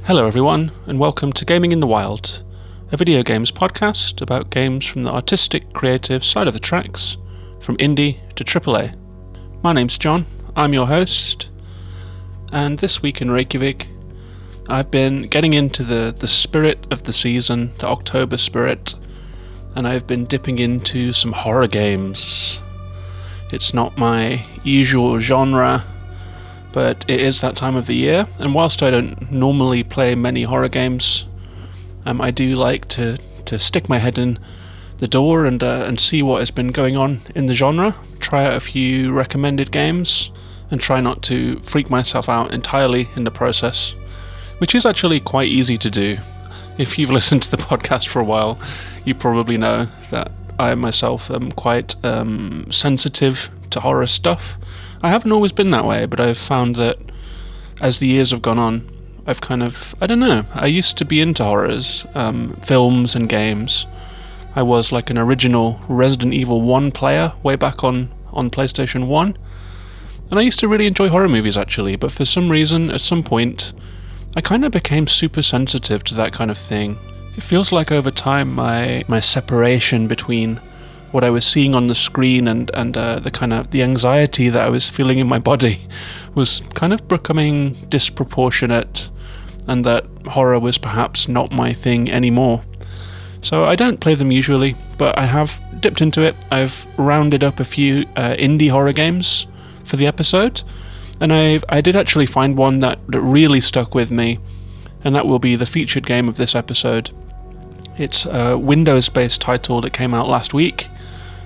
Hello everyone, and welcome to Gaming in the Wild, a video games podcast about games from the artistic, creative side of the tracks, from indie to AAA. My name's John, I'm your host, and this week in Reykjavik, I've been getting into the spirit of the season, the October spirit, and I've been dipping into some horror games. It's not my usual genre, but it is that time of the year, and whilst I don't normally play many horror games, I do like to stick my head in the door and see what has been going on in the genre, try out a few recommended games, and try not to freak myself out entirely in the process, which is actually quite easy to do. If you've listened to the podcast for a while, you probably know that I myself am quite sensitive to horror stuff. I haven't always been that way, but I've found that as the years have gone on, I've I used to be into horrors, films and games. I was like an original Resident Evil 1 player way back on PlayStation 1, and I used to really enjoy horror movies actually, but for some reason, at some point, I kind of became super sensitive to that kind of thing. It feels like over time my separation between what I was seeing on the screen and the anxiety that I was feeling in my body was kind of becoming disproportionate, and that horror was perhaps not my thing anymore. So I don't play them usually, but I have dipped into it. I've rounded up a few indie horror games for the episode, and I did actually find one that really stuck with me, and that will be the featured game of this episode. It's a Windows-based title that came out last week.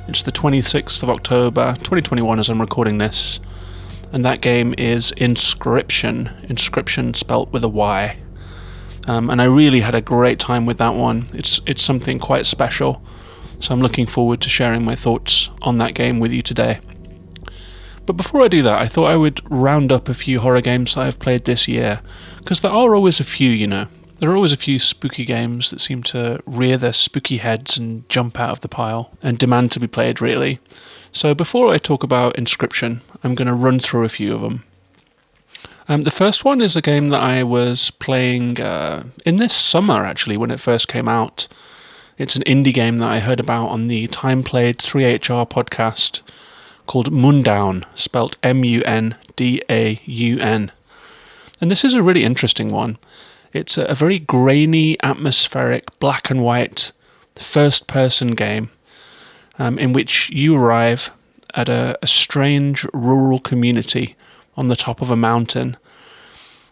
It's the 26th of October, 2021 as I'm recording this, and that game is Inscryption spelt with a Y. And I really had a great time with that one. It's something quite special, so I'm looking forward to sharing my thoughts on that game with you today. But before I do that, I thought I would round up a few horror games that I've played this year, because there are always a few, you know. There are always a few spooky games that seem to rear their spooky heads and jump out of the pile and demand to be played, really. So before I talk about Inscryption, I'm going to run through a few of them. The first one is a game that I was playing in this summer, actually, when it first came out. It's an indie game that I heard about on the Time Played 3HR podcast called Mundaun, spelt Mundaun. And this is a really interesting one. It's a very grainy, atmospheric, black and white, first-person game in which you arrive at a strange rural community on the top of a mountain.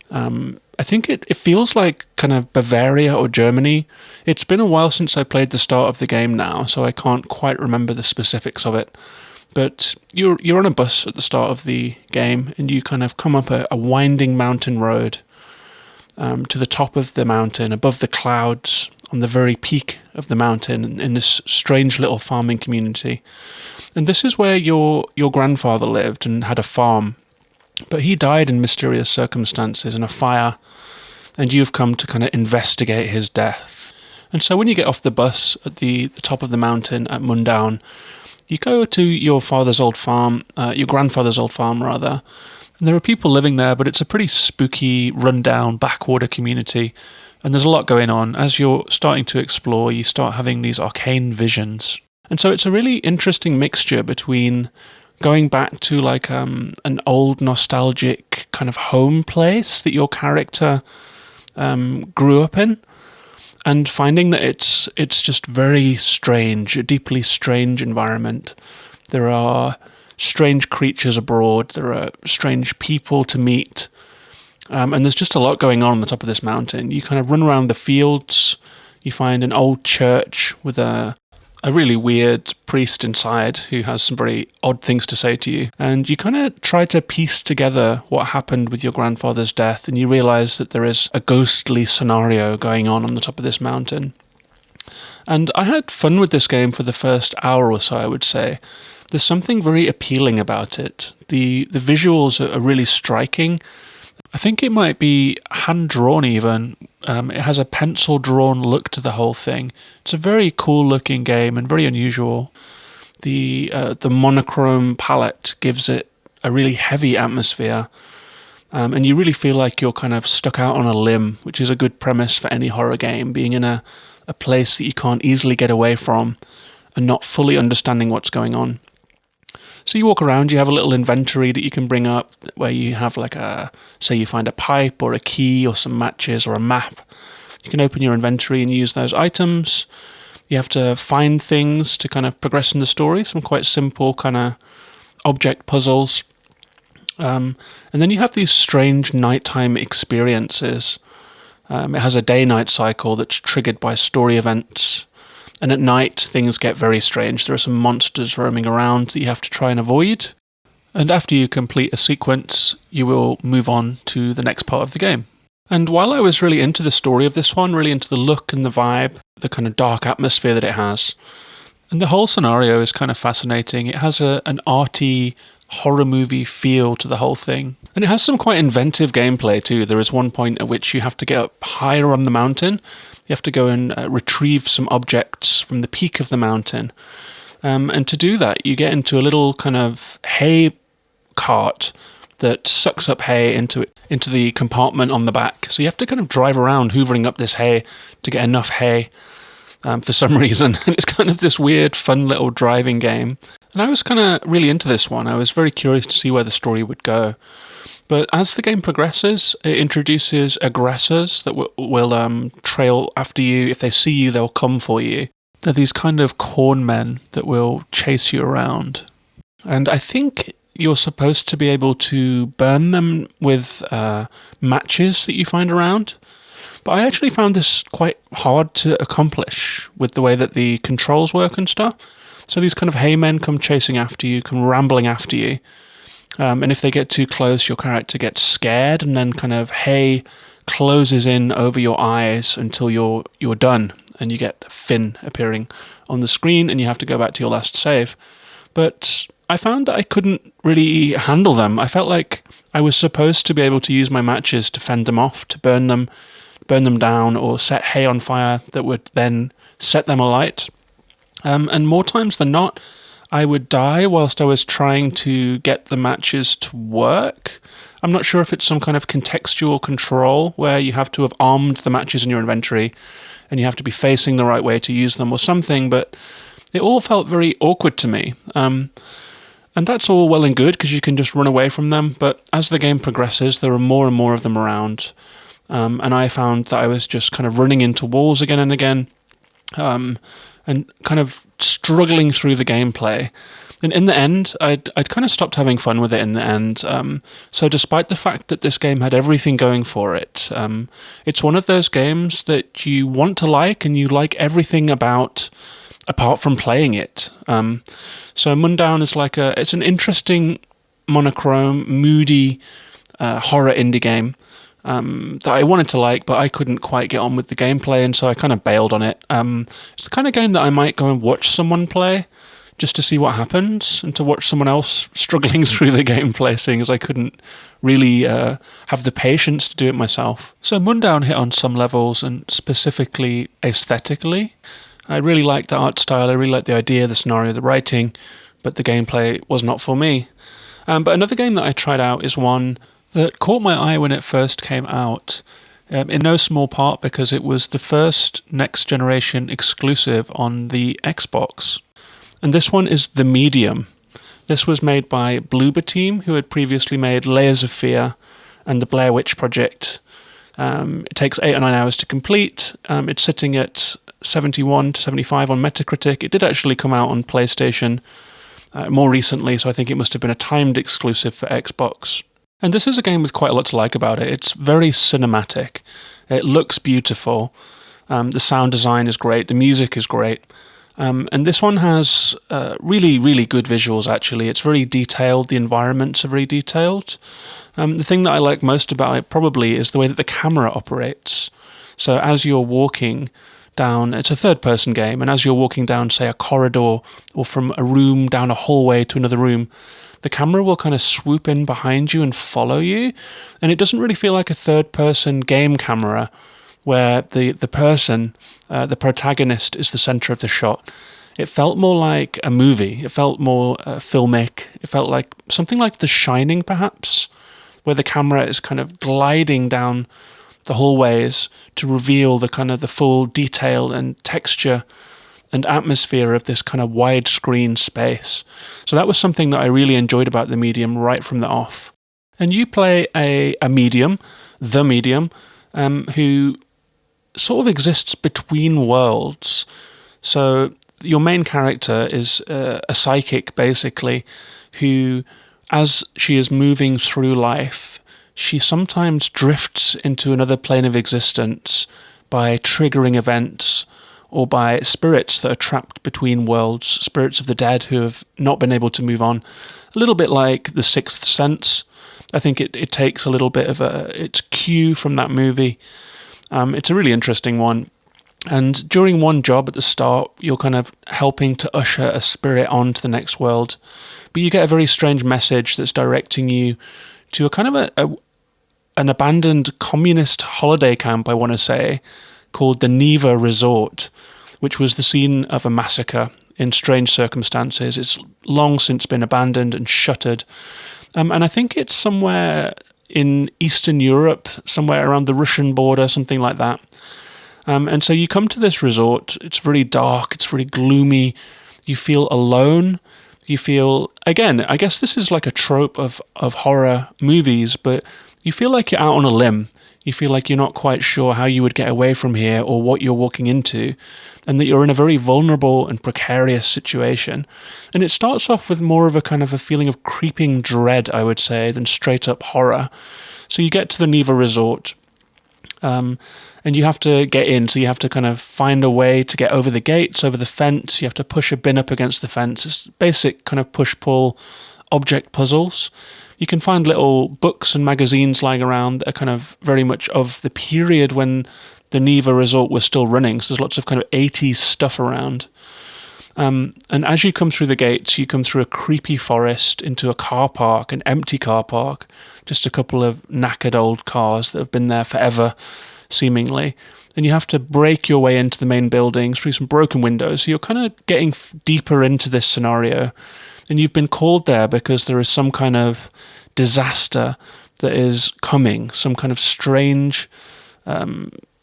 I think it feels like kind of Bavaria or Germany. It's been a while since I played the start of the game now, so I can't quite remember the specifics of it. But you're on a bus at the start of the game, and you kind of come up a winding mountain road to the top of the mountain, above the clouds, on the very peak of the mountain, in this strange little farming community. And this is where your grandfather lived and had a farm, but he died in mysterious circumstances in a fire, and you've come to kind of investigate his death. And so when you get off the bus at the top of the mountain at Mundaun, you go to your grandfather's old farm, rather. And there are people living there, but it's a pretty spooky, run-down, backwater community. And there's a lot going on. As you're starting to explore, you start having these arcane visions. And so it's a really interesting mixture between going back to like an old, nostalgic kind of home place that your character grew up in, and finding that it's just very strange, a deeply strange environment. There are strange creatures abroad, there are strange people to meet, and there's just a lot going on the top of this mountain. You kind of run around the fields, you find an old church with a really weird priest inside who has some very odd things to say to you, and you kind of try to piece together what happened with your grandfather's death, and you realise that there is a ghostly scenario going on the top of this mountain. And I had fun with this game for the first hour or so, I would say. There's something very appealing about it. The visuals are really striking. I think it might be hand-drawn even. It has a pencil-drawn look to the whole thing. It's a very cool-looking game and very unusual. The monochrome palette gives it a really heavy atmosphere. And you really feel like you're kind of stuck out on a limb, which is a good premise for any horror game, being in a place that you can't easily get away from and not fully understanding what's going on. So you walk around, you have a little inventory that you can bring up where you have say you find a pipe or a key or some matches or a map. You can open your inventory and use those items. You have to find things to kind of progress in the story, some quite simple kind of object puzzles. And then you have these strange nighttime experiences. It has a day-night cycle that's triggered by story events. And at night, things get very strange. There are some monsters roaming around that you have to try and avoid. And after you complete a sequence, you will move on to the next part of the game. And while I was really into the story of this one, really into the look and the vibe, the kind of dark atmosphere that it has, and the whole scenario is kind of fascinating. It has an arty horror movie feel to the whole thing. And it has some quite inventive gameplay too. There is one point at which you have to get up higher on the mountain. You have to go and retrieve some objects from the peak of the mountain. And to do that, you get into a little kind of hay cart that sucks up hay into the compartment on the back. So you have to kind of drive around hoovering up this hay to get enough hay for some reason. And it's kind of this weird, fun little driving game. And I was kind of really into this one. I was very curious to see where the story would go. But as the game progresses, it introduces aggressors that will trail after you. If they see you, they'll come for you. They're these kind of corn men that will chase you around. And I think you're supposed to be able to burn them with matches that you find around. But I actually found this quite hard to accomplish with the way that the controls work and stuff. So these kind of hay men come chasing after you, come rambling after you. And if they get too close, your character gets scared, and then kind of hay closes in over your eyes until you're done, and you get Finn appearing on the screen, and you have to go back to your last save. But I found that I couldn't really handle them. I felt like I was supposed to be able to use my matches to fend them off, to burn them down, or set hay on fire that would then set them alight. And more times than not, I would die whilst I was trying to get the matches to work. I'm not sure if it's some kind of contextual control where you have to have armed the matches in your inventory and you have to be facing the right way to use them or something, but it all felt very awkward to me. And that's all well and good because you can just run away from them, but as the game progresses, there are more and more of them around. And I found that I was just kind of running into walls again and again. And kind of struggling through the gameplay. And in the end, I'd kind of stopped having fun with it in the end. So despite the fact that this game had everything going for it, it's one of those games that you want to like and you like everything about apart from playing it. So Mundaun is it's an interesting, monochrome, moody horror indie game. That I wanted to like, but I couldn't quite get on with the gameplay, and so I kind of bailed on it. It's the kind of game that I might go and watch someone play, just to see what happens, and to watch someone else struggling through the gameplay, seeing as I couldn't really have the patience to do it myself. So Mundaun hit on some levels, and specifically aesthetically. I really liked the art style, I really liked the idea, the scenario, the writing, but the gameplay was not for me. But another game that I tried out is one that caught my eye when it first came out, in no small part because it was the first next-generation exclusive on the Xbox. And this one is The Medium. This was made by Bloober Team, who had previously made Layers of Fear and the Blair Witch Project. It takes 8 or 9 hours to complete. It's sitting at 71 to 75 on Metacritic. It did actually come out on PlayStation more recently, so I think it must have been a timed exclusive for Xbox. And this is a game with quite a lot to like about it. It's very cinematic. It looks beautiful. The sound design is great. The music is great. And this one has really, really good visuals, actually. It's very detailed. The environments are very detailed. The thing that I like most about it probably is the way that the camera operates. So as you're walking down, it's a third-person game, and as you're walking down, say, a corridor or from a room down a hallway to another room, the camera will kind of swoop in behind you and follow you, and it doesn't really feel like a third-person game camera where the person, the protagonist, is the center of the shot. It felt more like a movie. It felt more filmic. It felt like something like The Shining, perhaps, where the camera is kind of gliding down the hallways to reveal the kind of the full detail and texture and atmosphere of this kind of widescreen space. So that was something that I really enjoyed about the medium right from the off. And you play a medium, the medium, who sort of exists between worlds. So your main character is a psychic, basically, who, as she is moving through life, she sometimes drifts into another plane of existence by triggering events or by spirits that are trapped between worlds, spirits of the dead who have not been able to move on. A little bit like The Sixth Sense. I think it takes a little bit of its cue from that movie. It's a really interesting one. And during one job at the start, you're kind of helping to usher a spirit on to the next world. But you get a very strange message that's directing you to a kind of an abandoned communist holiday camp, I want to say, called the Neva Resort, which was the scene of a massacre in strange circumstances. It's long since been abandoned and shuttered. And I think it's somewhere in Eastern Europe, somewhere around the Russian border, something like that. And so you come to this resort, it's very dark, it's very gloomy, you feel alone, you feel, again, I guess this is like a trope of horror movies, but you feel like you're out on a limb. You feel like you're not quite sure how you would get away from here or what you're walking into, and that you're in a very vulnerable and precarious situation. And it starts off with more of a kind of a feeling of creeping dread, I would say, than straight up horror. So you get to the Neva Resort, and you have to get in, so you have to kind of find a way to get over the gates, over the fence. You have to push a bin up against the fence. It's basic kind of push-pull object puzzles. You can find little books and magazines lying around that are kind of very much of the period when the Neva Resort was still running. So there's lots of kind of 80s stuff around. And as you come through the gates, you come through a creepy forest into a car park, an empty car park, just a couple of knackered old cars that have been there forever, seemingly. And you have to break your way into the main building through some broken windows. So you're kind of getting deeper into this scenario. And you've been called there because there is some kind of disaster that is coming, some kind of strange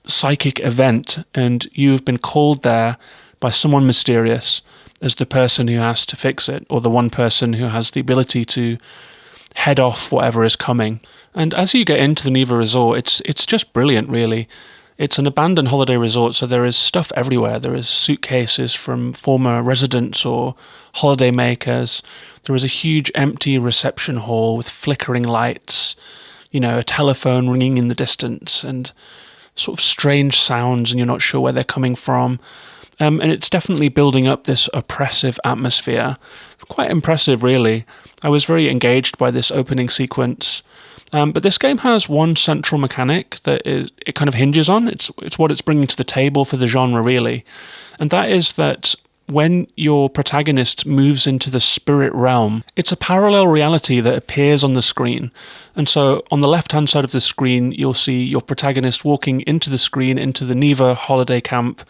psychic event, and you've been called there by someone mysterious as the person who has to fix it, or the one person who has the ability to head off whatever is coming. And as you get into the Neva Resort, it's just brilliant, really. It's an abandoned holiday resort, so there is stuff everywhere. There is suitcases from former residents or holiday makers. There is a huge empty reception hall with flickering lights, a telephone ringing in the distance, and sort of strange sounds, and you're not sure where they're coming from. And it's definitely building up this oppressive atmosphere. Quite impressive, really. I was very engaged by this opening sequence. But this game has one central mechanic that it kind of hinges on. It's what it's bringing to the table for the genre, really. And that is that when your protagonist moves into the spirit realm, it's a parallel reality that appears on the screen. And so on the left-hand side of the screen, you'll see your protagonist walking into the screen, into the Neva holiday camp.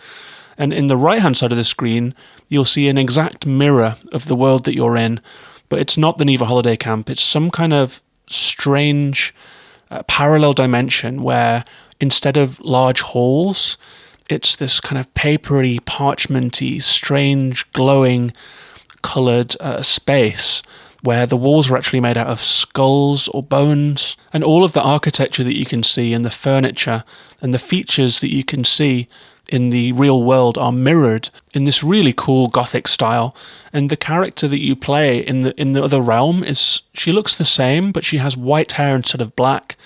And in the right-hand side of the screen, you'll see an exact mirror of the world that you're in. But it's not the Neva holiday camp. It's some kind of strange parallel dimension where instead of large halls, it's this kind of papery, parchmenty, strange, glowing, coloured space where the walls are actually made out of skulls or bones, and all of the architecture that you can see and the furniture and the features that you can see in the real world are mirrored in this really cool Gothic style. And the character that you play in the other realm she looks the same, but she has white hair instead of black,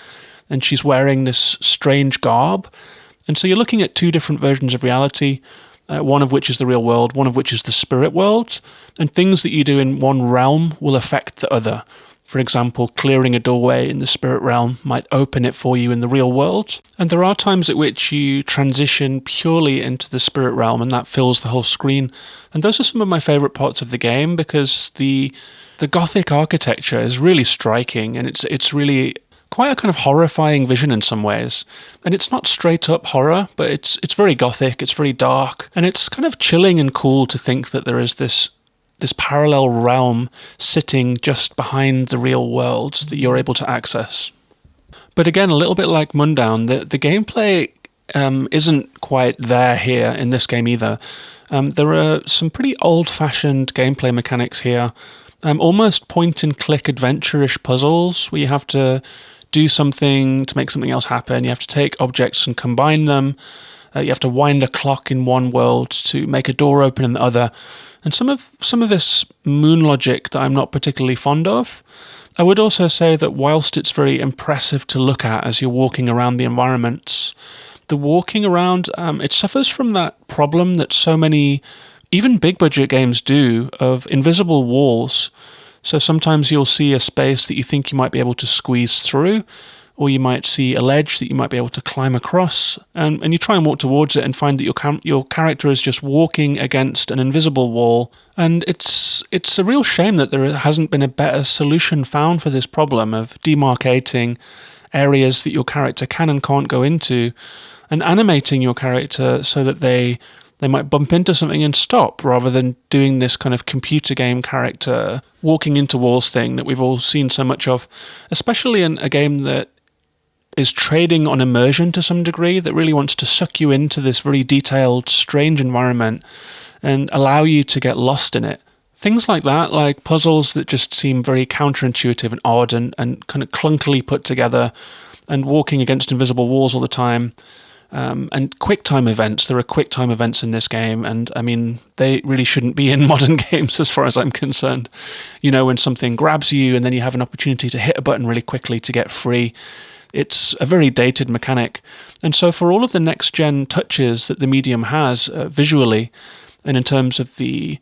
and she's wearing this strange garb. And so you're looking at two different versions of reality, one of which is the real world, one of which is the spirit world, and things that you do in one realm will affect the other. For example, clearing a doorway in the spirit realm might open it for you in the real world. And there are times at which you transition purely into the spirit realm, and that fills the whole screen. And those are some of my favourite parts of the game, because the Gothic architecture is really striking, and it's really quite a kind of horrifying vision in some ways. And it's not straight up horror, but it's very Gothic, it's very dark, and it's kind of chilling and cool to think that there is this this parallel realm sitting just behind the real world that you're able to access. But again, a little bit like Mundaun, the gameplay isn't quite there here in this game either. There are some pretty old-fashioned gameplay mechanics here, almost point-and-click adventure-ish puzzles where you have to do something to make something else happen. You have to take objects and combine them. You have to wind a clock in one world to make a door open in the other. And some of this moon logic that I'm not particularly fond of. I would also say that whilst it's very impressive to look at as you're walking around the environments, the walking around, it suffers from that problem that so many, even big budget games do, of invisible walls. So sometimes you'll see a space that you think you might be able to squeeze through, or you might see a ledge that you might be able to climb across, and you try and walk towards it and find that your character is just walking against an invisible wall. And it's a real shame that there hasn't been a better solution found for this problem of demarcating areas that your character can and can't go into, and animating your character so that they might bump into something and stop, rather than doing this kind of computer game character walking into walls thing that we've all seen so much of, especially in a game that is trading on immersion to some degree, that really wants to suck you into this very detailed, strange environment and allow you to get lost in it. Things like that, like puzzles that just seem very counterintuitive and odd and kind of clunkily put together, and walking against invisible walls all the time. And QuickTime events. There are QuickTime events in this game, and I mean, they really shouldn't be in modern games as far as I'm concerned. You know, when something grabs you and then you have an opportunity to hit a button really quickly to get free. It's a very dated mechanic. And so for all of the next-gen touches that the medium has visually, and in terms of the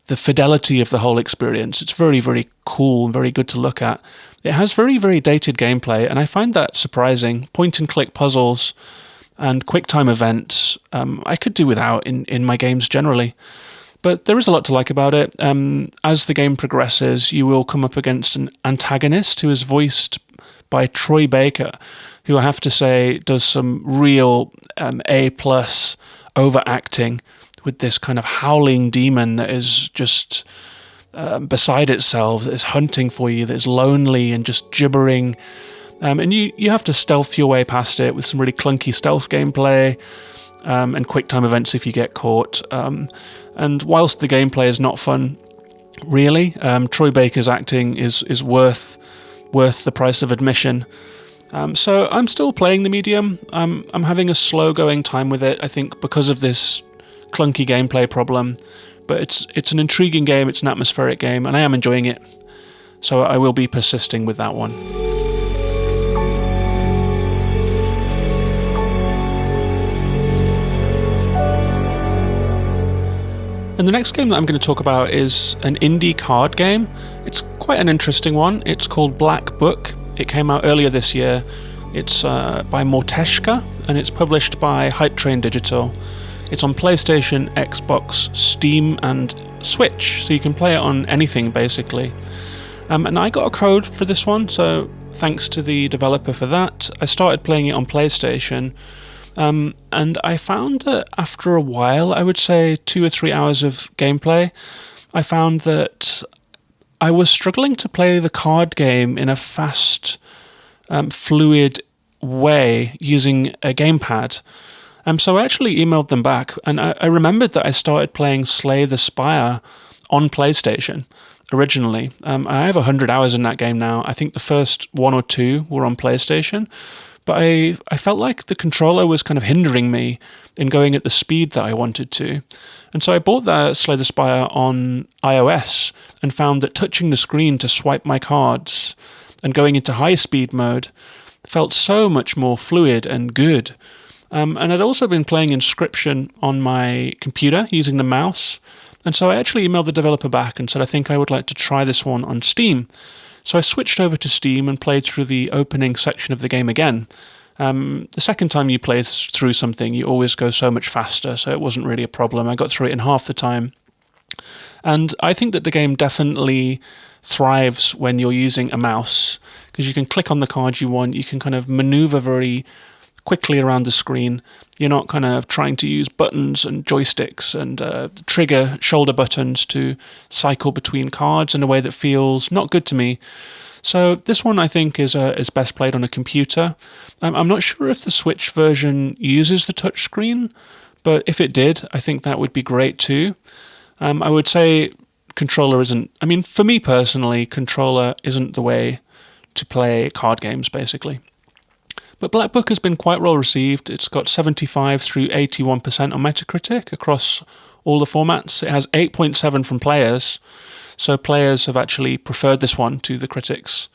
fidelity of the whole experience, it's very, very cool and very good to look at. It has very, very dated gameplay, and I find that surprising. Point-and-click puzzles and QuickTime events, I could do without in my games generally. But there is a lot to like about it. As the game progresses, you will come up against an antagonist who is voiced by Troy Baker, who I have to say does some real A+ overacting with this kind of howling demon that is just beside itself, that is hunting for you, that is lonely and just gibbering. And you have to stealth your way past it with some really clunky stealth gameplay and QuickTime events if you get caught. And whilst the gameplay is not fun, really, Troy Baker's acting is worth the price of admission. So I'm still playing the medium. I'm having a slow-going time with it, I think, because of this clunky gameplay problem. But it's an intriguing game, it's an atmospheric game, and I am enjoying it. So I will be persisting with that one. And the next game that I'm going to talk about is an indie card game. It's quite an interesting one. It's called Black Book. It came out earlier this year. It's by Morteshka, and it's published by Hype Train Digital. It's on PlayStation, Xbox, Steam, and Switch, so you can play it on anything, basically. And I got a code for this one, so thanks to the developer for that. I started playing it on PlayStation, and I found that after a while, I would say 2 or 3 hours of gameplay, I found that I was struggling to play the card game in a fast, fluid way using a gamepad. So I actually emailed them back, and I remembered that I started playing Slay the Spire on PlayStation originally. I have 100 hours in that game now. I think the first 1 or 2 were on PlayStation, but I felt like the controller was kind of hindering me in going at the speed that I wanted to. And so I bought that Slay the Spire on iOS and found that touching the screen to swipe my cards and going into high speed mode felt so much more fluid and good. And I'd also been playing Inscryption on my computer using the mouse. And so I actually emailed the developer back and said, I think I would like to try this one on Steam. So I switched over to Steam and played through the opening section of the game again. The second time you play through something, you always go so much faster, so it wasn't really a problem. I got through it in half the time. And I think that the game definitely thrives when you're using a mouse, because you can click on the cards you want, you can kind of maneuver very quickly around the screen. You're not kind of trying to use buttons and joysticks and trigger shoulder buttons to cycle between cards in a way that feels not good to me. So this one I think is best played on a computer. I'm not sure if the Switch version uses the touchscreen, but if it did, I think that would be great too. I would say controller isn't... I mean, for me personally, controller isn't the way to play card games, basically. But Black Book has been quite well received. It's got 75 through 81% on Metacritic across all the formats. It has 8.7 from players, so players have actually preferred this one to the critics.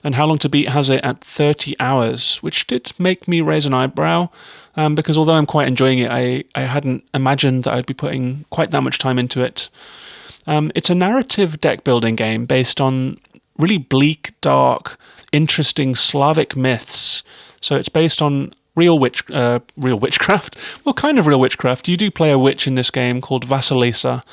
And How Long to Beat has it at 30 hours, which did make me raise an eyebrow, because although I'm quite enjoying it, I hadn't imagined that I'd be putting quite that much time into it. It's a narrative deck-building game based on really bleak, dark, interesting Slavic myths. So it's based on real witchcraft. Well, kind of real witchcraft. You do play a witch in this game called Vasilisa,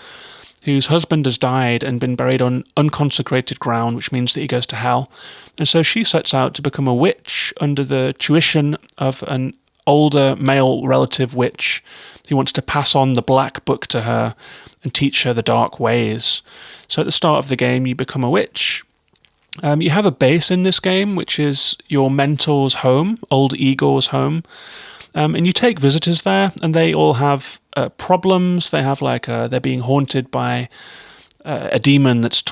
whose husband has died and been buried on unconsecrated ground, which means that he goes to hell. And so she sets out to become a witch under the tuition of an older male relative witch who wants to pass on the Black Book to her and teach her the dark ways. So at the start of the game, you become a witch. You have a base in this game, which is your mentor's home, old Igor's home, and you take visitors there, and they all have problems. They have they're being haunted by a demon that's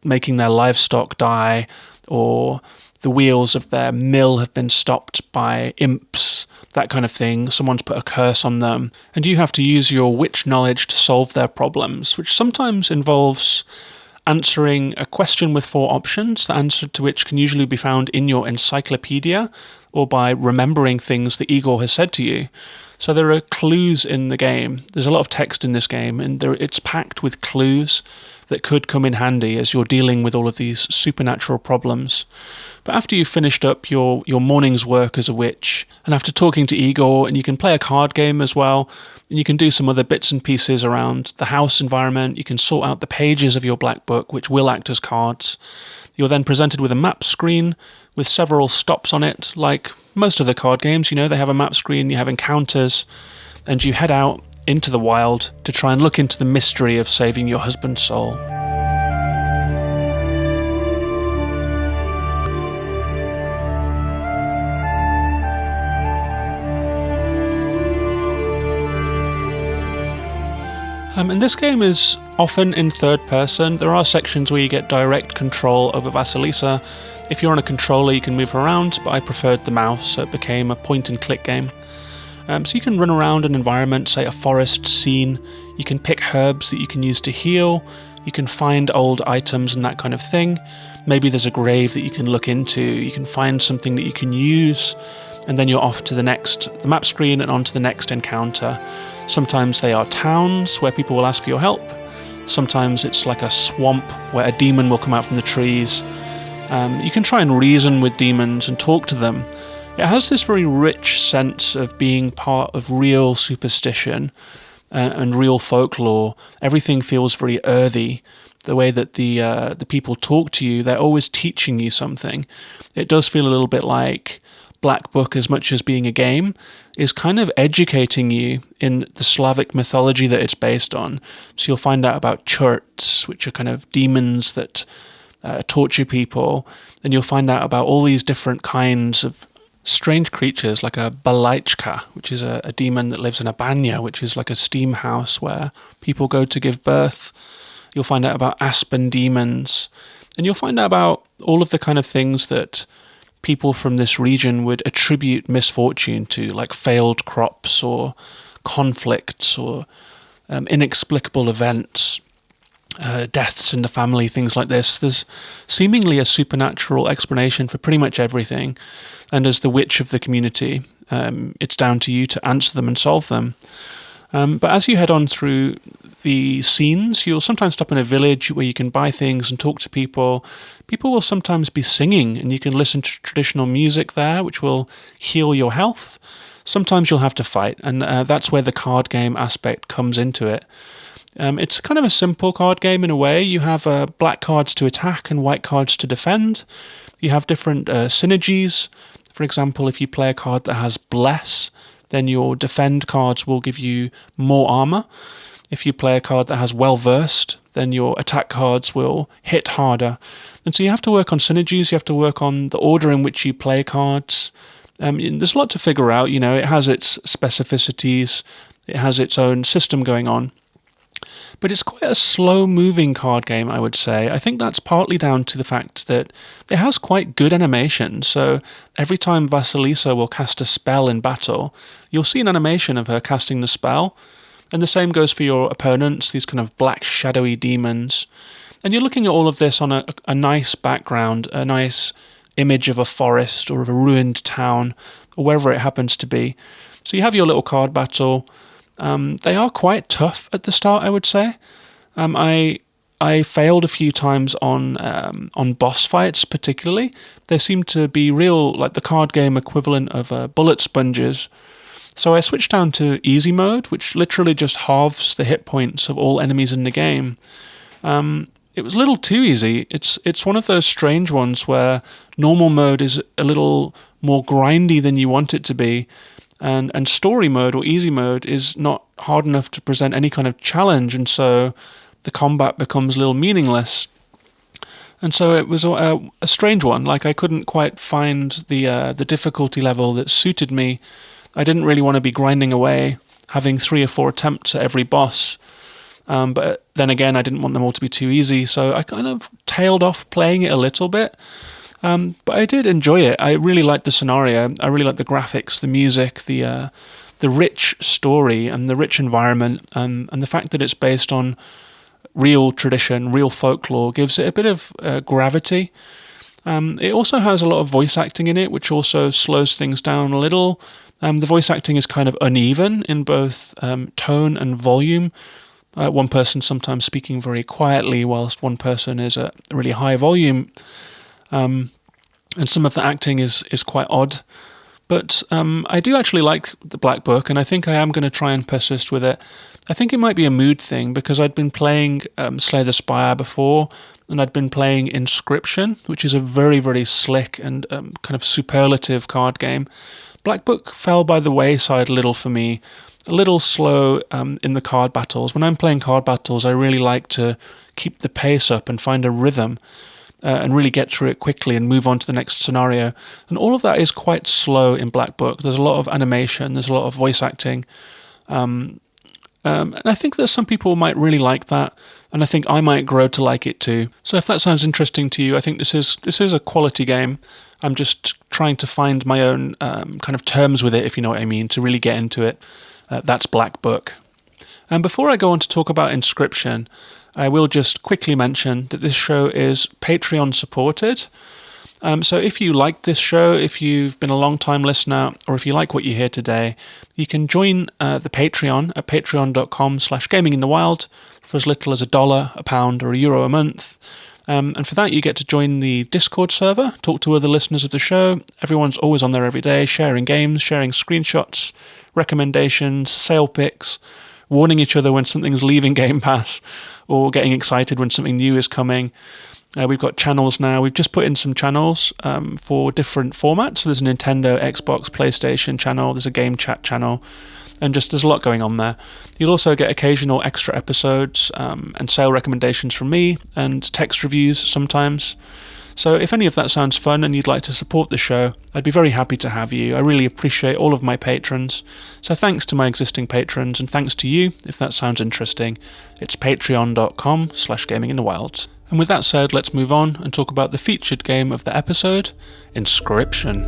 making their livestock die, or the wheels of their mill have been stopped by imps, that kind of thing. Someone's put a curse on them, and you have to use your witch knowledge to solve their problems, which sometimes involves answering a question with 4 options, the answer to which can usually be found in your encyclopedia or by remembering things that Igor has said to you. So there are clues in the game. There's a lot of text in this game, and it's packed with clues that could come in handy as you're dealing with all of these supernatural problems. But after you've finished up your morning's work as a witch, and after talking to Igor, and you can play a card game as well, and you can do some other bits and pieces around the house environment, you can sort out the pages of your Black Book, which will act as cards. You're then presented with a map screen with several stops on it, like most of the card games. They have a map screen, you have encounters, and you head out into the wild to try and look into the mystery of saving your husband's soul. And this game is often in third person. There are sections where you get direct control over Vasilisa. If you're on a controller, you can move around, but I preferred the mouse, so it became a point-and-click game. So you can run around an environment, say a forest scene. You can pick herbs that you can use to heal. You can find old items and that kind of thing. Maybe there's a grave that you can look into. You can find something that you can use, and then you're off to the map screen and on to the next encounter. Sometimes they are towns where people will ask for your help. Sometimes it's like a swamp where a demon will come out from the trees. You can try and reason with demons and talk to them. It has this very rich sense of being part of real superstition and real folklore. Everything feels very earthy. The way that the people talk to you, they're always teaching you something. It does feel a little bit like Black Book, as much as being a game, is kind of educating you in the Slavic mythology that it's based on. So you'll find out about churts, which are kind of demons that torture people, and you'll find out about all these different kinds of strange creatures, like a balaichka, which is a demon that lives in a banya, which is like a steam house where people go to give birth. You'll find out about aspen demons, and you'll find out about all of the kind of things that people from this region would attribute misfortune to, like failed crops or conflicts or inexplicable events, deaths in the family, things like this. There's seemingly a supernatural explanation for pretty much everything, and as the witch of the community, it's down to you to answer them and solve them. But as you head on through the scenes, you'll sometimes stop in a village where you can buy things and talk to people. People will sometimes be singing, and you can listen to traditional music there, which will heal your health. Sometimes you'll have to fight, and that's where the card game aspect comes into it. It's kind of a simple card game in a way. You have black cards to attack and white cards to defend. You have different synergies. For For example, if you play a card that has Bless, then your defend cards will give you more armor. If you play a card that has Well Versed, then your attack cards will hit harder. And so you have to work on synergies, you have to work on the order in which you play cards. There's a lot to figure out, it has its specificities, it has its own system going on. But it's quite a slow-moving card game, I would say. I think that's partly down to the fact that it has quite good animation. So every time Vasilisa will cast a spell in battle, you'll see an animation of her casting the spell. And the same goes for your opponents, these kind of black shadowy demons. And you're looking at all of this on a nice background, a nice image of a forest or of a ruined town, or wherever it happens to be. So you have your little card battle. They are quite tough at the start, I would say. I failed a few times on boss fights, particularly. They seem to be real, like the card game equivalent of bullet sponges. So I switched down to easy mode, which literally just halves the hit points of all enemies in the game. It was a little too easy. It's one of those strange ones where normal mode is a little more grindy than you want it to be. And story mode or easy mode is not hard enough to present any kind of challenge, and so the combat becomes a little meaningless. And so it was a strange one. Like, I couldn't quite find the difficulty level that suited me. I didn't really want to be grinding away, having 3 or 4 attempts at every boss. But then again, I didn't want them all to be too easy, so I kind of tailed off playing it a little bit. But I did enjoy it. I really liked the scenario. I really liked the graphics, the music, the rich story and the rich environment, and the fact that it's based on real tradition, real folklore, gives it a bit of gravity. It also has a lot of voice acting in it, which also slows things down a little. The voice acting is kind of uneven in both tone and volume. One person sometimes speaking very quietly, whilst one person is at a really high volume. And some of the acting is quite odd. But I do actually like the Black Book, and I think I am going to try and persist with it. I think it might be a mood thing, because I'd been playing Slay the Spire before, and I'd been playing Inscryption, which is a very, very slick and kind of superlative card game. Black Book fell by the wayside a little for me, a little slow in the card battles. When I'm playing card battles, I really like to keep the pace up and find a rhythm. And really get through it quickly and move on to the next scenario. And all of that is quite slow in Black Book. There's a lot of animation, there's a lot of voice acting. And I think that some people might really like that, and I think I might grow to like it too. So if that sounds interesting to you, I think this is a quality game. I'm just trying to find my own kind of terms with it, if you know what I mean, to really get into it. That's Black Book. And before I go on to talk about Inscryption, I will just quickly mention that this show is Patreon supported. So if you like this show, if you've been a long-time listener, or if you like what you hear today, you can join the Patreon at patreon.com/gaminginthewild for as little as $1, £1, or €1 a month. And for that, you get to join the Discord server, talk to other listeners of the show. Everyone's always on there every day, sharing games, sharing screenshots, recommendations, sale picks, warning each other when something's leaving Game Pass, or getting excited when something new is coming. We've got channels now. We've just put in some channels for different formats. So there's a Nintendo, Xbox, PlayStation channel. There's a game chat channel. And just there's a lot going on there. You'll also get occasional extra episodes and sale recommendations from me and text reviews sometimes. So if any of that sounds fun and you'd like to support the show, I'd be very happy to have you. I really appreciate all of my patrons. So thanks to my existing patrons, and thanks to you if that sounds interesting. It's patreon.com/gaminginthewild. And with that said, let's move on and talk about the featured game of the episode, Inscryption.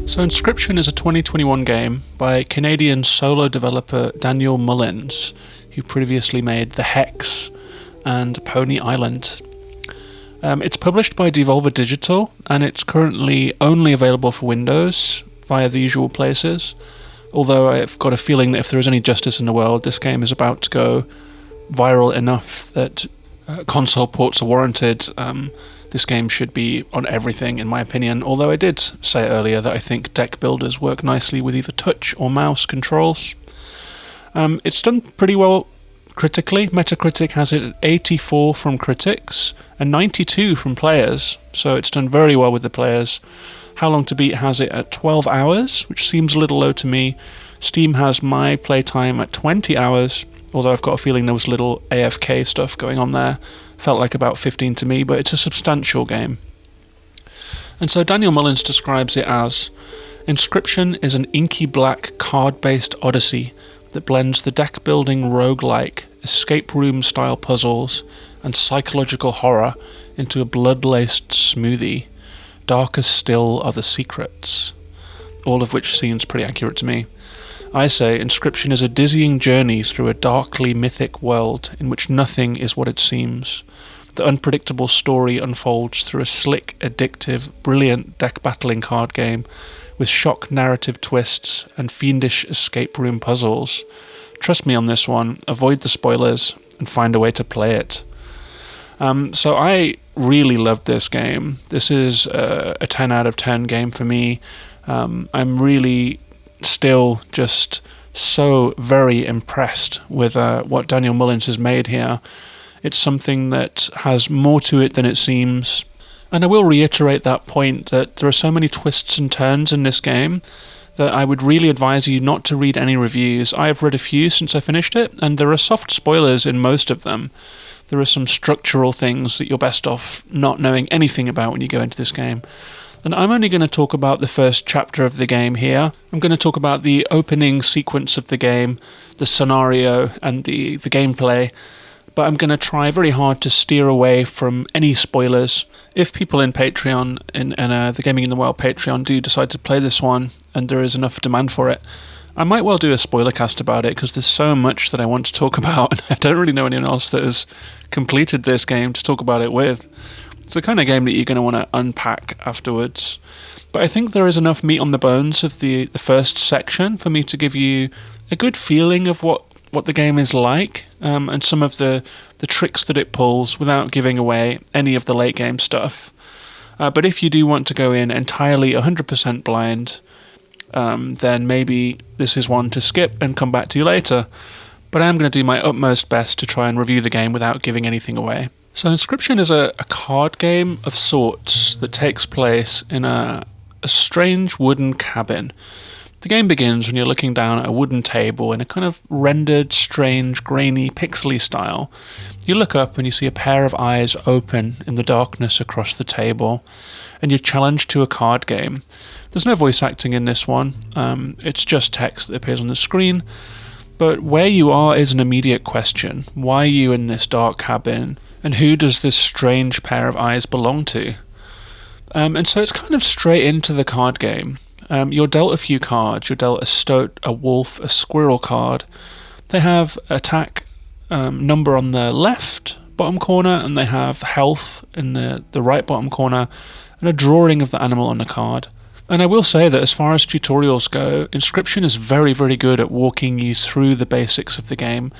So Inscryption is a 2021 game by Canadian solo developer Daniel Mullins, who previously made The Hex and Pony Island. It's published by Devolver Digital, and it's currently only available for Windows, via the usual places. Although I've got a feeling that if there is any justice in the world, this game is about to go viral enough that console ports are warranted. This game should be on everything, in my opinion, although I did say earlier that I think deck builders work nicely with either touch or mouse controls. It's done pretty well critically. Metacritic has it at 84 from critics and 92 from players, so it's done very well with the players. How Long to Beat has it at 12 hours, which seems a little low to me. Steam has my playtime at 20 hours, although I've got a feeling there was little AFK stuff going on there. Felt like about 15 to me, but it's a substantial game. And so Daniel Mullins describes it as, Inscryption is an inky black card-based odyssey that blends the deck-building roguelike, escape room-style puzzles and psychological horror into a blood-laced smoothie. Darker still are the secrets. All of which seems pretty accurate to me. I say Inscryption is a dizzying journey through a darkly mythic world in which nothing is what it seems. The unpredictable story unfolds through a slick, addictive, brilliant deck battling card game with shock narrative twists and fiendish escape room puzzles. Trust me on this one, avoid the spoilers and find a way to play it. So I really loved this game. This is a 10 out of 10 game for me. I'm really still just so very impressed with what Daniel Mullins has made here. It's something that has more to it than it seems. And I will reiterate that point that there are so many twists and turns in this game that I would really advise you not to read any reviews. I have read a few since I finished it, and there are soft spoilers in most of them. There are some structural things that you're best off not knowing anything about when you go into this game. And I'm only going to talk about the first chapter of the game here. I'm going to talk about the opening sequence of the game, the scenario, and the gameplay. But I'm going to try very hard to steer away from any spoilers. If people in Patreon, in the Gaming in the Wild Patreon, do decide to play this one, and there is enough demand for it, I might well do a spoiler cast about it, because there's so much that I want to talk about, and I don't really know anyone else that has completed this game to talk about it with. It's the kind of game that you're going to want to unpack afterwards. But I think there is enough meat on the bones of the first section for me to give you a good feeling of what the game is like, and some of the tricks that it pulls without giving away any of the late game stuff. But if you do want to go in entirely 100% blind, then maybe this is one to skip and come back to you later. But I am going to do my utmost best to try and review the game without giving anything away. So Inscryption is a card game of sorts that takes place in a strange wooden cabin. The game begins when you're looking down at a wooden table in a kind of rendered, strange, grainy, pixely style. You look up and you see a pair of eyes open in the darkness across the table, and you're challenged to a card game. There's no voice acting in this one, it's just text that appears on the screen, but where you are is an immediate question. Why are you in this dark cabin, and who does this strange pair of eyes belong to? And so it's kind of straight into the card game. You're dealt a few cards. You're dealt a stoat, a wolf, a squirrel card. They have attack number on the left bottom corner, and they have health in the right bottom corner, and a drawing of the animal on the card. And I will say that as far as tutorials go, Inscryption is very, very good at walking you through the basics of the game.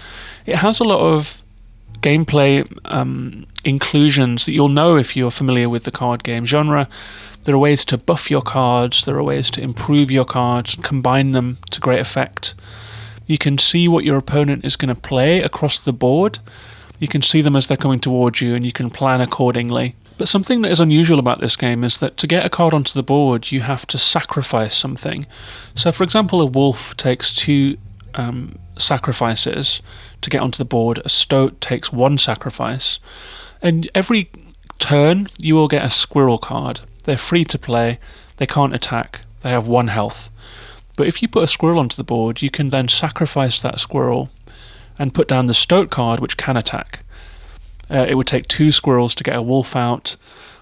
It has a lot of gameplay inclusions that you'll know if you're familiar with the card game genre. There are ways to buff your cards, there are ways to improve your cards, combine them to great effect. You can see what your opponent is going to play across the board. You can see them as they're coming towards you, and you can plan accordingly. But something that is unusual about this game is that to get a card onto the board, you have to sacrifice something. So for example, a wolf takes 2 sacrifices to get onto the board. A stoat takes 1 sacrifice. And every turn, you will get a squirrel card. They're free to play, they can't attack, they have 1 health. But if you put a squirrel onto the board, you can then sacrifice that squirrel and put down the stoat card, which can attack. It would take 2 squirrels to get a wolf out,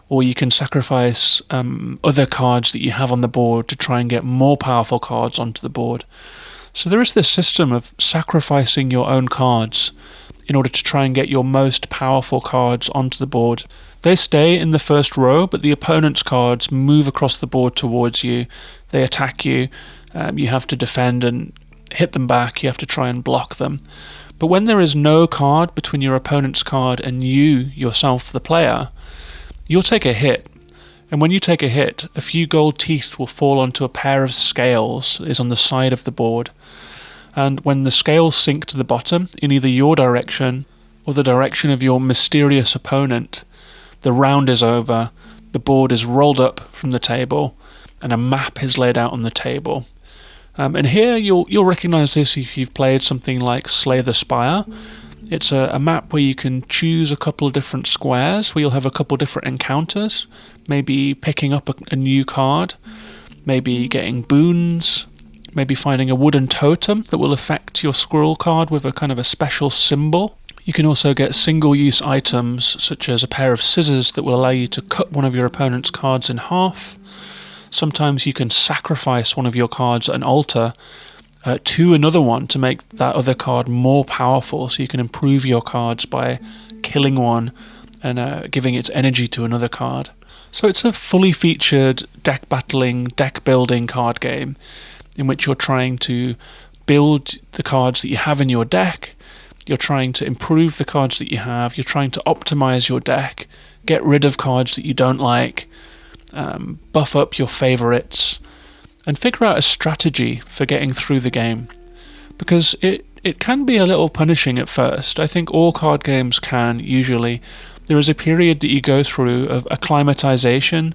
or you can sacrifice other cards that you have on the board to try and get more powerful cards onto the board. So there is this system of sacrificing your own cards in order to try and get your most powerful cards onto the board. They stay in the first row, but the opponent's cards move across the board towards you. They attack you. You have to defend and hit them back. You have to try and block them. But when there is no card between your opponent's card and you, yourself, the player, you'll take a hit. And when you take a hit, a few gold teeth will fall onto a pair of scales that is on the side of the board. And when the scales sink to the bottom, in either your direction or the direction of your mysterious opponent, the round is over, the board is rolled up from the table, and a map is laid out on the table. And here you'll recognise this if you've played something like Slay the Spire. It's a map where you can choose a couple of different squares, where you'll have a couple of different encounters, maybe picking up a new card, maybe getting boons, maybe finding a wooden totem that will affect your scroll card with a kind of a special symbol. You can also get single-use items, such as a pair of scissors that will allow you to cut one of your opponent's cards in half. Sometimes you can sacrifice one of your cards at an altar to another one to make that other card more powerful, so you can improve your cards by killing one and giving its energy to another card. So it's a fully featured deck battling, deck building card game in which you're trying to build the cards that you have in your deck, you're trying to improve the cards that you have, you're trying to optimize your deck, get rid of cards that you don't like, buff up your favorites, and figure out a strategy for getting through the game. Because it can be a little punishing at first. I think all card games can, usually. There is a period that you go through of acclimatization,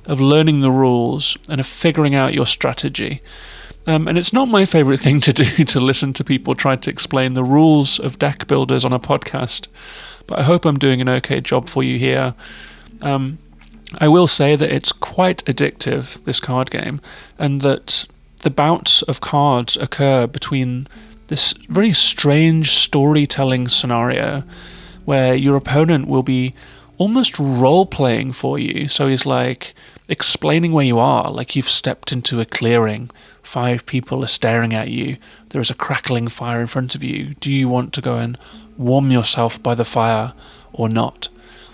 of learning the rules, and of figuring out your strategy. And it's not my favourite thing to do, to listen to people try to explain the rules of deck builders on a podcast, but I hope I'm doing an okay job for you here. I will say that it's quite addictive, this card game, and that the bouts of cards occur between this very strange storytelling scenario where your opponent will be almost role-playing for you. So he's like explaining where you are, like you've stepped into a clearing. 5 people are staring at you. There is a crackling fire in front of you. Do you want to go and warm yourself by the fire or not?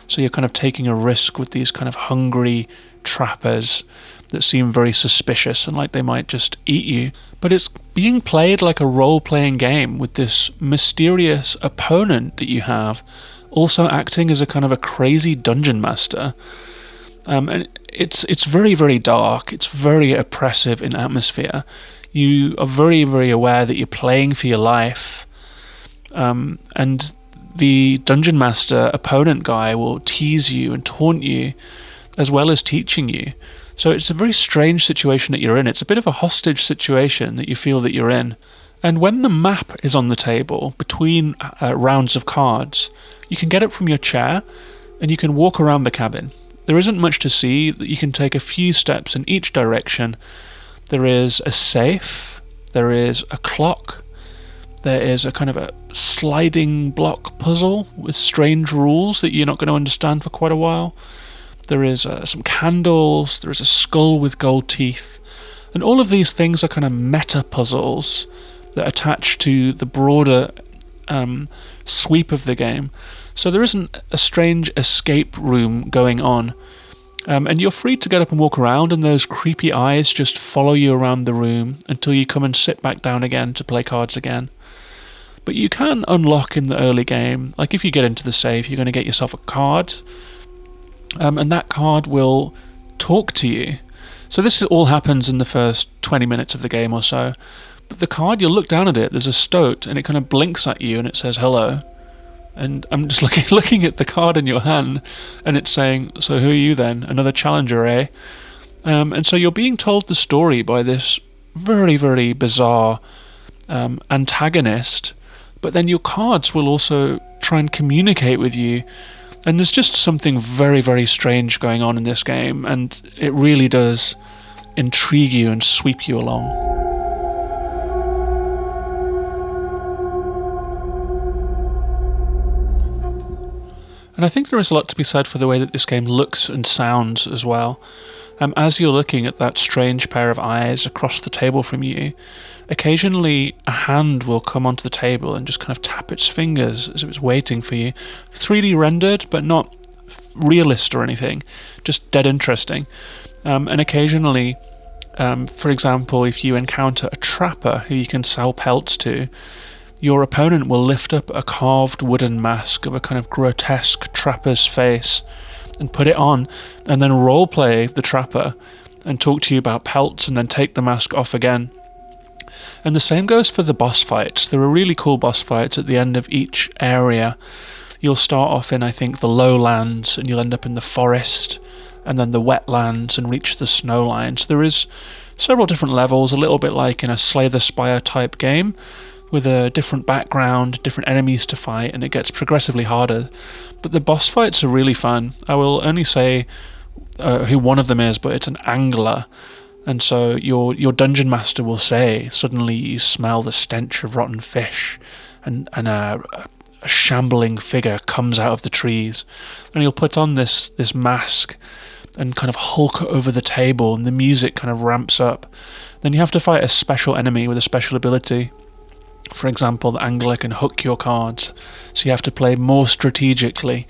So you're kind of taking a risk with these kind of hungry trappers that seem very suspicious and like they might just eat you. But it's being played like a role-playing game with this mysterious opponent that you have also acting as a kind of a crazy dungeon master. And it's very, very dark. It's very oppressive in atmosphere. You are very, very aware that you're playing for your life. And the dungeon master opponent guy will tease you and taunt you, as well as teaching you. So it's a very strange situation that you're in. It's a bit of a hostage situation that you feel that you're in. And when the map is on the table between rounds of cards, you can get it from your chair and you can walk around the cabin. There isn't much to see. You can take a few steps in each direction. There is a safe, there is a clock, there is a kind of a sliding block puzzle with strange rules that you're not going to understand for quite a while. There is some candles, there is a skull with gold teeth, and all of these things are kind of meta puzzles that attach to the broader sweep of the game. So there isn't a strange escape room going on. And you're free to get up and walk around, and those creepy eyes just follow you around the room until you come and sit back down again to play cards again. But you can unlock in the early game, like if you get into the safe, you're going to get yourself a card, and that card will talk to you. So this all happens in the first 20 minutes of the game or so. But the card, you'll look down at it, there's a stoat, and it kind of blinks at you and it says hello. And I'm just looking at the card in your hand, and it's saying, so who are you then? Another challenger, eh? And so you're being told the story by this very, very bizarre antagonist, but then your cards will also try and communicate with you. And there's just something very, very strange going on in this game, and it really does intrigue you and sweep you along. And I think there is a lot to be said for the way that this game looks and sounds as well. As you're looking at that strange pair of eyes across the table from you, occasionally a hand will come onto the table and just kind of tap its fingers as if it's waiting for you. 3D rendered, but not realist or anything, just dead interesting. And occasionally, for example, if you encounter a trapper who you can sell pelts to, your opponent will lift up a carved wooden mask of a kind of grotesque trapper's face and put it on, and then roleplay the trapper and talk to you about pelts and then take the mask off again. And the same goes for the boss fights. There are really cool boss fights at the end of each area. You'll start off in, I think, the lowlands, and you'll end up in the forest, and then the wetlands, and reach the snowlines. There is several different levels, a little bit like in a Slay the Spire type game, with a different background, different enemies to fight, and it gets progressively harder. But the boss fights are really fun. I will only say who one of them is, but it's an angler. And so your dungeon master will say, suddenly you smell the stench of rotten fish, and a shambling figure comes out of the trees, and he'll put on this mask and kind of hulk over the table, and the music kind of ramps up. Then you have to fight a special enemy with a special ability. For example, the angler can hook your cards, so you have to play more strategically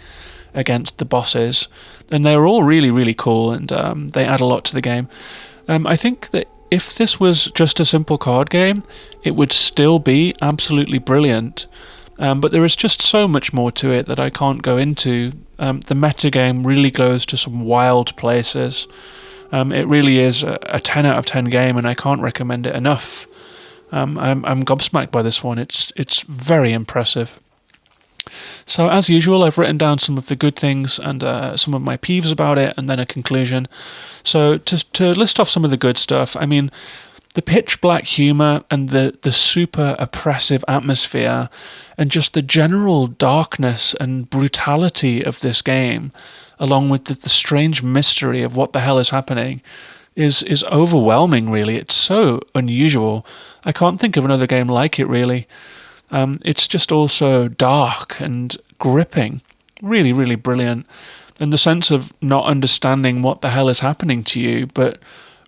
against the bosses. And they're all really, really cool, and they add a lot to the game. I think that if this was just a simple card game, it would still be absolutely brilliant. But there is just so much more to it that I can't go into. The metagame really goes to some wild places. It really is a 10 out of 10 game, and I can't recommend it enough. I'm gobsmacked by this one. It's very impressive. So as usual, I've written down some of the good things and some of my peeves about it, and then a conclusion. So to list off some of the good stuff, I mean, the pitch black humour and the super oppressive atmosphere and just the general darkness and brutality of this game, along with the strange mystery of what the hell is happening, is overwhelming, really. It's so unusual. I can't think of another game like it, really. It's just also dark and gripping. Really, really brilliant. And the sense of not understanding what the hell is happening to you, but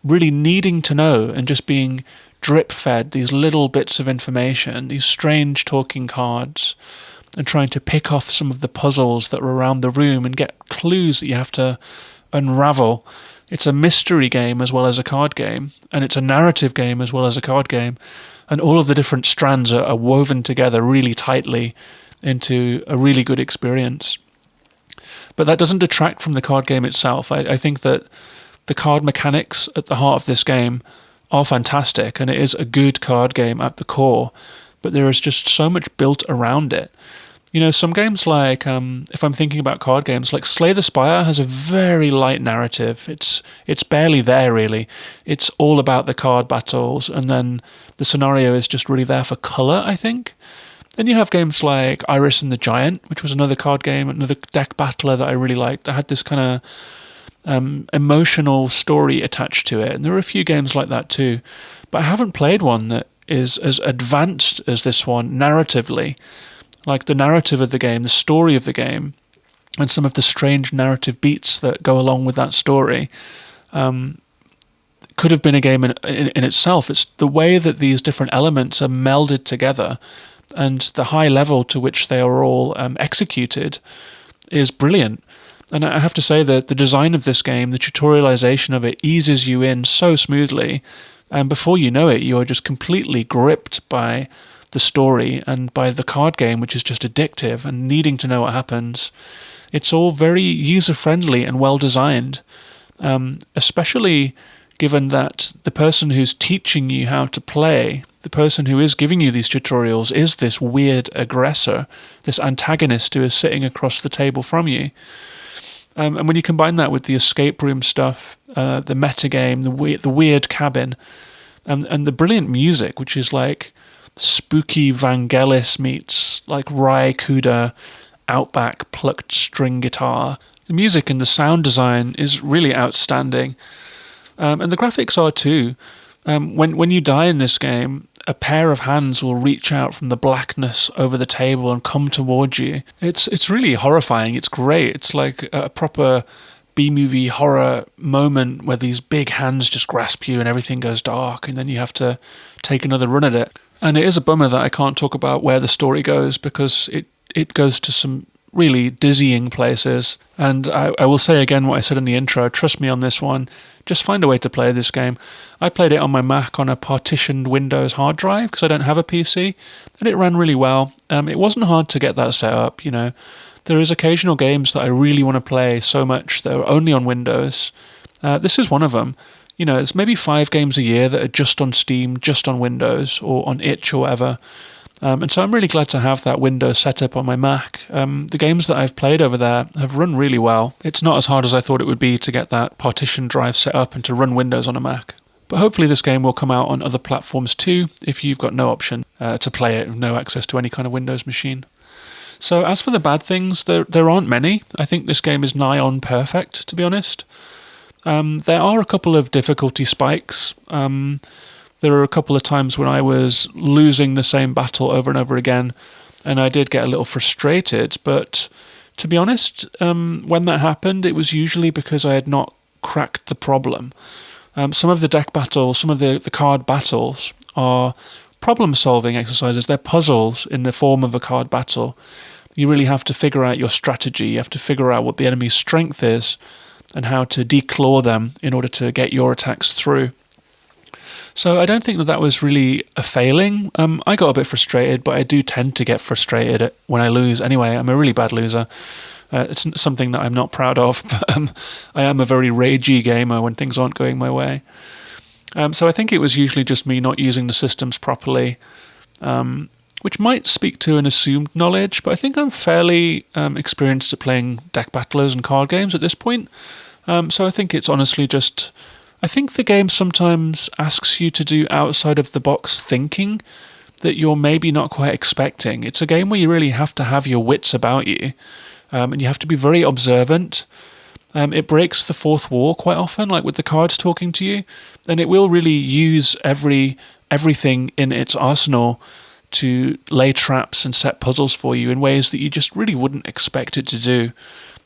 really needing to know and just being drip-fed these little bits of information, these strange talking cards, and trying to pick off some of the puzzles that are around the room and get clues that you have to unravel. It's a mystery game as well as a card game, and it's a narrative game as well as a card game, and all of the different strands are woven together really tightly into a really good experience. But that doesn't detract from the card game itself. I think that the card mechanics at the heart of this game are fantastic, and it is a good card game at the core, but there is just so much built around it. You know, some games like, if I'm thinking about card games, like Slay the Spire has a very light narrative. It's barely there, really. It's all about the card battles, and then the scenario is just really there for colour, I think. Then you have games like Iris and the Giant, which was another card game, another deck battler that I really liked. That had this kind of emotional story attached to it, and there are a few games like that too. But I haven't played one that is as advanced as this one narratively. Like the narrative of the game, the story of the game, and some of the strange narrative beats that go along with that story could have been a game in itself. It's the way that these different elements are melded together and the high level to which they are all executed is brilliant. And I have to say that the design of this game, the tutorialization of it, eases you in so smoothly, and before you know it, you are just completely gripped by the story and by the card game, which is just addictive and needing to know what happens. It's all very user-friendly and well-designed, especially given that the person who's teaching you how to play, the person who is giving you these tutorials, is this weird aggressor, this antagonist who is sitting across the table from you. And when you combine that with the escape room stuff, the metagame, the weird cabin, and the brilliant music, which is like spooky Vangelis meets like Rai Kuda Outback plucked string guitar. The music and the sound design is really outstanding. And the graphics are too. When you die in this game, a pair of hands will reach out from the blackness over the table and come towards you. It's really horrifying. It's great. It's like a proper B-movie horror moment where these big hands just grasp you and everything goes dark, and then you have to take another run at it. And it is a bummer that I can't talk about where the story goes, because it goes to some really dizzying places. And I will say again what I said in the intro, trust me on this one, just find a way to play this game. I played it on my Mac on a partitioned Windows hard drive because I don't have a PC, and it ran really well. It wasn't hard to get that set up, you know. There is occasional games that I really want to play so much that are only on Windows. This is one of them. You know, it's maybe 5 games a year that are just on Steam, just on Windows, or on itch or whatever. And so I'm really glad to have that Windows setup on my Mac. The games that I've played over there have run really well. It's not as hard as I thought it would be to get that partition drive set up and to run Windows on a Mac. But hopefully this game will come out on other platforms too, if you've got no option to play it, no access to any kind of Windows machine. So as for the bad things, there aren't many. I think this game is nigh on perfect, to be honest. There are a couple of difficulty spikes. There are a couple of times when I was losing the same battle over and over again, and I did get a little frustrated. But to be honest, when that happened, it was usually because I had not cracked the problem. Some of the deck battles, some of the card battles are problem-solving exercises. They're puzzles in the form of a card battle. You really have to figure out your strategy. You have to figure out what the enemy's strength is and how to declaw them in order to get your attacks through. So I don't think that was really a failing. I got a bit frustrated, but I do tend to get frustrated when I lose anyway. I'm a really bad loser. It's something that I'm not proud of, but I am a very ragey gamer when things aren't going my way. So I think it was usually just me not using the systems properly, which might speak to an assumed knowledge, but I think I'm fairly experienced at playing deck battlers and card games at this point. So I think it's honestly just... I think the game sometimes asks you to do outside-of-the-box thinking that you're maybe not quite expecting. It's a game where you really have to have your wits about you, and you have to be very observant. It breaks the fourth wall quite often, like with the cards talking to you, and it will really use everything in its arsenal to lay traps and set puzzles for you in ways that you just really wouldn't expect it to do.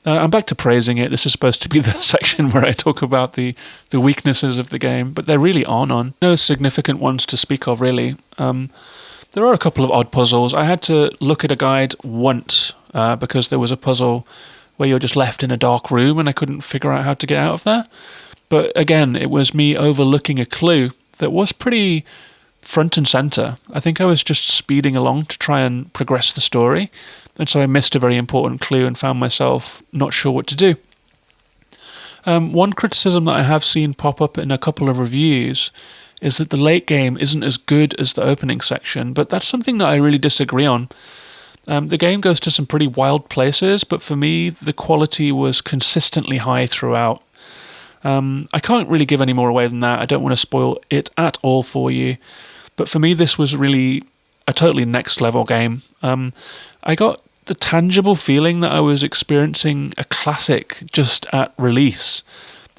I'm back to praising it. This is supposed to be the section where I talk about the weaknesses of the game, but there really are none. No significant ones to speak of, really. There are a couple of odd puzzles. I had to look at a guide once because there was a puzzle where you're just left in a dark room and I couldn't figure out how to get out of there. But again, it was me overlooking a clue that was pretty front and center. I think I was just speeding along to try and progress the story, and so I missed a very important clue and found myself not sure what to do. One criticism that I have seen pop up in a couple of reviews is that the late game isn't as good as the opening section, but that's something that I really disagree on. The game goes to some pretty wild places, but for me, the quality was consistently high throughout. I can't really give any more away than that. I don't want to spoil it at all for you. But for me, this was really a totally next level game. I got the tangible feeling that I was experiencing a classic just at release.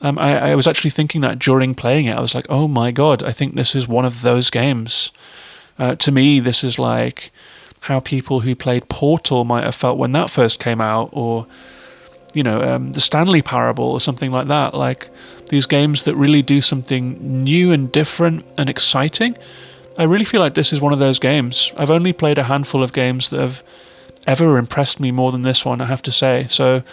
I was actually thinking that during playing it. I was like, oh my god, I think this is one of those games. To me, this is like how people who played Portal might have felt when that first came out, or the Stanley Parable or something like that. Like these games that really do something new and different and exciting. I really feel like this is one of those games. I've only played a handful of games that have ever impressed me more than this one, I have to say. So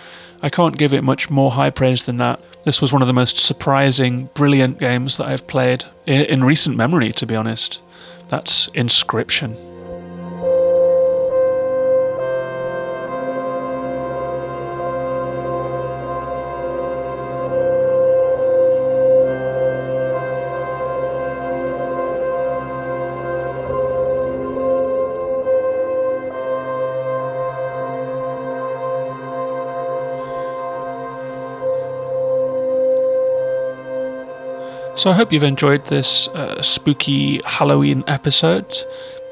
I can't give it much more high praise than that. This was one of the most surprising, brilliant games that I've played in recent memory, to be honest. That's Inscryption. So I hope you've enjoyed this spooky Halloween episode.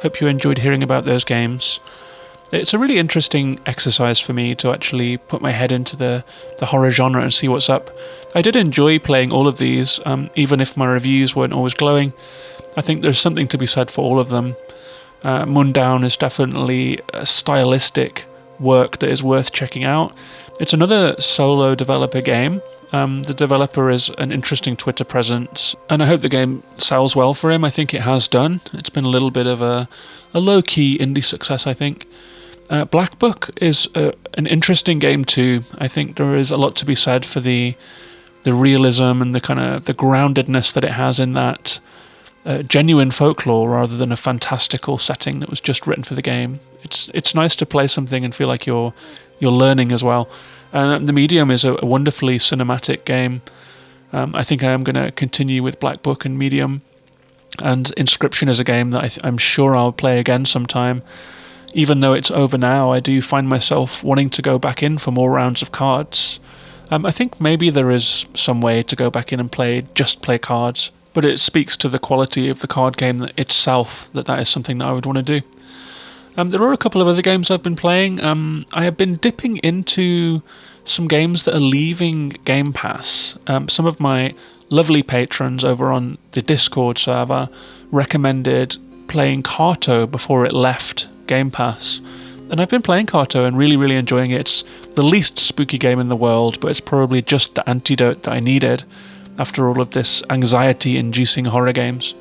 Hope you enjoyed hearing about those games. It's a really interesting exercise for me to actually put my head into the horror genre and see what's up. I did enjoy playing all of these, even if my reviews weren't always glowing. I think there's something to be said for all of them. Mundaun is definitely a stylistic work that is worth checking out. It's another solo developer game, The developer is an interesting Twitter presence, and I hope the game sells well for him. I think it has done. It's been a little bit of a low-key indie success, I think. Black Book is an interesting game too. I think there is a lot to be said for the realism and the kind of the groundedness that it has in that genuine folklore rather than a fantastical setting that was just written for the game. It's nice to play something and feel like you're learning as well. The Medium is a wonderfully cinematic game. I think I am going to continue with Black Book and Medium. And Inscryption is a game that I'm sure I'll play again sometime. Even though it's over now, I do find myself wanting to go back in for more rounds of cards. I think maybe there is some way to go back in and play cards, but it speaks to the quality of the card game itself that is something that I would want to do. There are a couple of other games I've been playing. I have been dipping into some games that are leaving Game Pass. Some of my lovely patrons over on the Discord server recommended playing Carto before it left Game Pass. And I've been playing Carto and really, really enjoying it. It's the least spooky game in the world, but it's probably just the antidote that I needed after all of this anxiety-inducing horror games.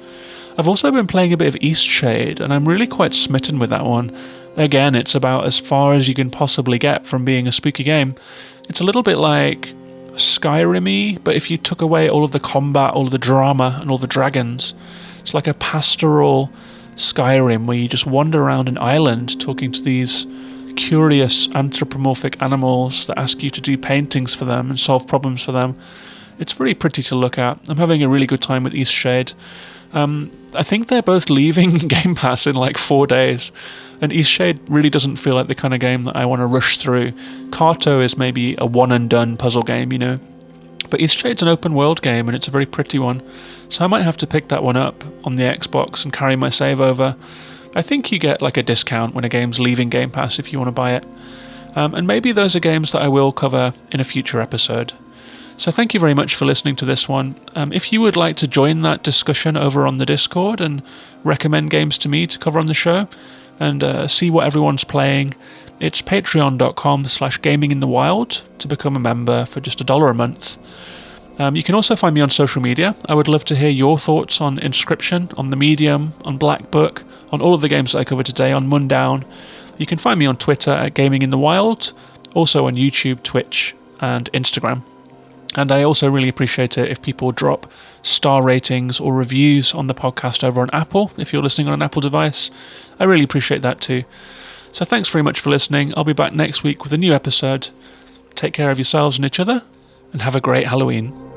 I've also been playing a bit of Eastshade, and I'm really quite smitten with that one. Again, it's about as far as you can possibly get from being a spooky game. It's a little bit like Skyrim-y, but if you took away all of the combat, all of the drama, and all the dragons, it's like a pastoral Skyrim where you just wander around an island talking to these curious anthropomorphic animals that ask you to do paintings for them and solve problems for them. It's really pretty to look at. I'm having a really good time with Eastshade. I think they're both leaving Game Pass in like 4 days, and Eastshade really doesn't feel like the kind of game that I want to rush through. Carto is maybe a one-and-done puzzle game, you know, but Eastshade's an open-world game, and it's a very pretty one, so I might have to pick that one up on the Xbox and carry my save over. I think you get like a discount when a game's leaving Game Pass if you want to buy it, and maybe those are games that I will cover in a future episode. So thank you very much for listening to this one. If you would like to join that discussion over on the Discord and recommend games to me to cover on the show and see what everyone's playing, it's patreon.com/gaminginthewild to become a member for just $1 a month. You can also find me on social media. I would love to hear your thoughts on Inscryption, on the Medium, on Black Book, on all of the games that I covered today, on Mundaun. You can find me on Twitter at gaminginthewild, also on YouTube, Twitch, and Instagram. And I also really appreciate it if people drop star ratings or reviews on the podcast over on Apple, if you're listening on an Apple device. I really appreciate that too. So thanks very much for listening. I'll be back next week with a new episode. Take care of yourselves and each other, and have a great Halloween.